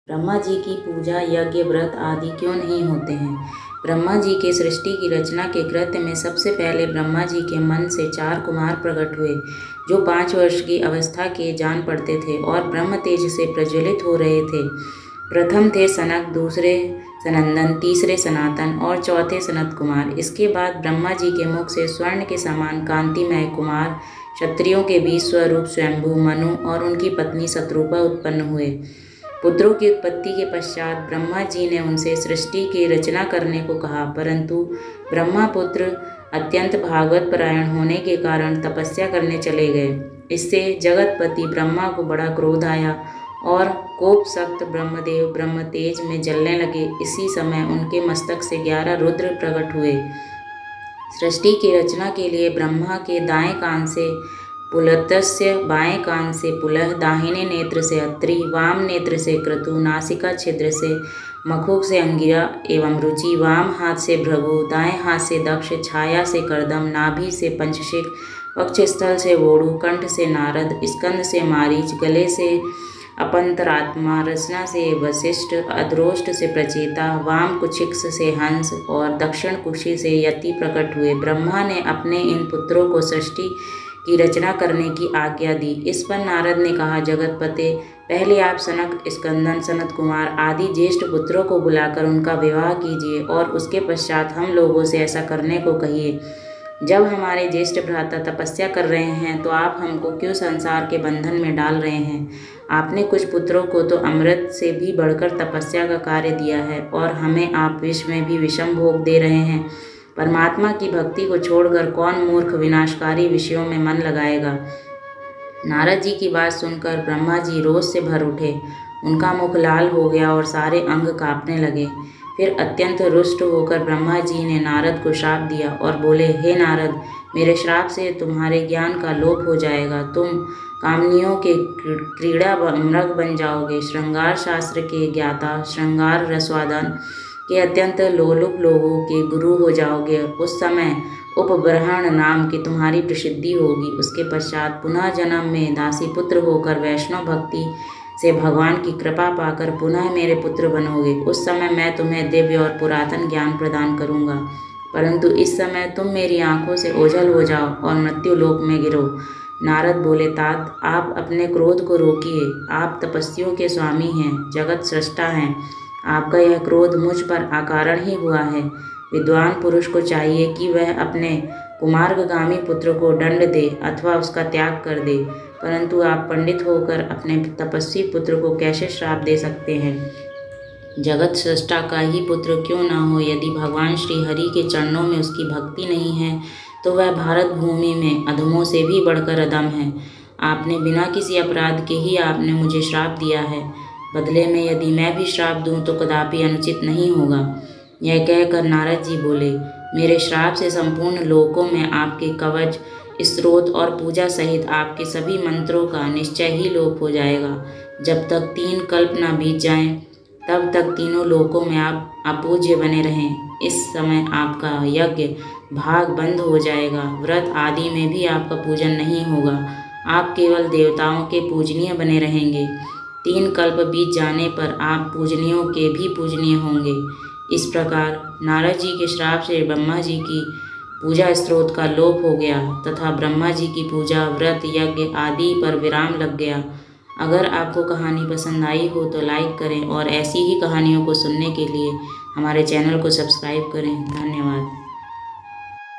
ब्रह्मा जी की पूजा, यज्ञ, व्रत आदि क्यों नहीं होते हैं? ब्रह्मा जी के सृष्टि की रचना के कृत्य में सबसे पहले ब्रह्मा जी के मन से 4 कुमार प्रकट हुए, जो 5 वर्ष की अवस्था के जान पड़ते थे और ब्रह्म तेज से प्रज्वलित हो रहे थे। प्रथम थे सनक, दूसरे सनंदन, तीसरे सनातन और चौथे सनत कुमार। इसके बाद ब्रह्मा जी के मुख से स्वर्ण के समान कांतिमय कुमार क्षत्रियों के बीच स्वरूप स्वयंभू, मनु और उनकी पत्नी शत्रुपा उत्पन्न हुए। पुत्रों की उत्पत्ति के पश्चात ब्रह्मा जी ने उनसे सृष्टि की रचना करने को कहा, परंतु ब्रह्मापुत्र अत्यंत भागवत परायण होने के कारण तपस्या करने चले गए। इससे जगतपति ब्रह्मा को बड़ा क्रोध आया और कोप सख्त ब्रह्मदेव ब्रह्म तेज में जलने लगे। इसी समय उनके मस्तक से 11 रुद्र प्रकट हुए। सृष्टि की रचना के लिए ब्रह्मा के दाएं कान से पुलत्स्य, बाएं कान से पुलह, दाहिने नेत्र से अत्रि, वाम नेत्र से क्रतु, नासिका छिद्र से मखुक से अंगिरा एवं रुचि, वाम हाथ से भृगु, दाएं हाथ से दक्ष, छाया से कर्दम, नाभि से पंचशिख, वक्षस्थल से वोडु, कंठ से नारद, स्कंद से मारीच, गले से अपंतरात्मा, रचना से वशिष्ठ, अधरोष्ट से प्रचेता, वाम कुक्षिक्ष से हंस और दक्षिण कुक्षी से यति प्रकट हुए। ब्रह्मा ने अपने इन पुत्रों को सृष्टि की रचना करने की आज्ञा दी। इस पर नारद ने कहा, जगतपते, पहले आप सनक, स्कंदन, सनत कुमार आदि ज्येष्ठ पुत्रों को बुलाकर उनका विवाह कीजिए और उसके पश्चात हम लोगों से ऐसा करने को कहिए। जब हमारे ज्येष्ठ भ्राता तपस्या कर रहे हैं तो आप हमको क्यों संसार के बंधन में डाल रहे हैं? आपने कुछ पुत्रों को तो अमृत से भी बढ़कर तपस्या का कार्य दिया है और हमें आप विष में भी विषम भोग दे रहे हैं। परमात्मा की भक्ति को छोड़कर कौन मूर्ख विनाशकारी विषयों में मन लगाएगा? नारद जी की बात सुनकर ब्रह्मा जी रोष से भर उठे। उनका मुख लाल हो गया और सारे अंग कांपने लगे। फिर अत्यंत रुष्ट होकर ब्रह्मा जी ने नारद को श्राप दिया और बोले, हे नारद, मेरे श्राप से तुम्हारे ज्ञान का लोप हो जाएगा। तुम कामनियों के क्रीड़ा मृग बन जाओगे। श्रृंगार शास्त्र के ज्ञाता, श्रृंगार रसवादन के अत्यंत लोलुप लोगों के गुरु हो जाओगे। उस समय उपब्रहण नाम की तुम्हारी प्रसिद्धि होगी। उसके पश्चात पुनः जन्म में दासी पुत्र होकर वैष्णव भक्ति से भगवान की कृपा पाकर पुनः मेरे पुत्र बनोगे। उस समय मैं तुम्हें दिव्य और पुरातन ज्ञान प्रदान करूँगा, परंतु इस समय तुम मेरी आंखों से ओझल हो जाओ और मृत्यु लोक में गिरो। नारद बोले, तात, आप अपने क्रोध को रोकिए। आप तपस्वियों के स्वामी हैं, जगत सृष्टा हैं। आपका यह क्रोध मुझ पर अकारण ही हुआ है। विद्वान पुरुष को चाहिए कि वह अपने कुमार्गगामी पुत्र को दंड दे अथवा उसका त्याग कर दे, परंतु आप पंडित होकर अपने तपस्वी पुत्र को कैसे श्राप दे सकते हैं? जगत सृष्टा का ही पुत्र क्यों न हो, यदि भगवान श्री हरि के चरणों में उसकी भक्ति नहीं है तो वह भारत भूमि में अधमों से भी बढ़कर अधम है। आपने बिना किसी अपराध के ही आपने मुझे श्राप दिया है। बदले में यदि मैं भी श्राप दूं तो कदापि अनुचित नहीं होगा। यह कहकर नारद जी बोले, मेरे श्राप से संपूर्ण लोकों में आपके कवच, स्रोत और पूजा सहित आपके सभी मंत्रों का निश्चय ही लोप हो जाएगा। जब तक 3 कल्प न बीत जाएं, तब तक तीनों लोकों में आप अपूज्य बने रहें। इस समय आपका यज्ञ भाग बंद हो जाएगा। व्रत आदि में भी आपका पूजन नहीं होगा। आप केवल देवताओं के पूजनीय बने रहेंगे। 3 कल्प बीत जाने पर आप पूजनियों के भी पूजनीय होंगे। इस प्रकार नारद जी के श्राप से ब्रह्मा जी की पूजा स्रोत का लोप हो गया तथा ब्रह्मा जी की पूजा, व्रत, यज्ञ आदि पर विराम लग गया। अगर आपको कहानी पसंद आई हो तो लाइक करें और ऐसी ही कहानियों को सुनने के लिए हमारे चैनल को सब्सक्राइब करें। धन्यवाद।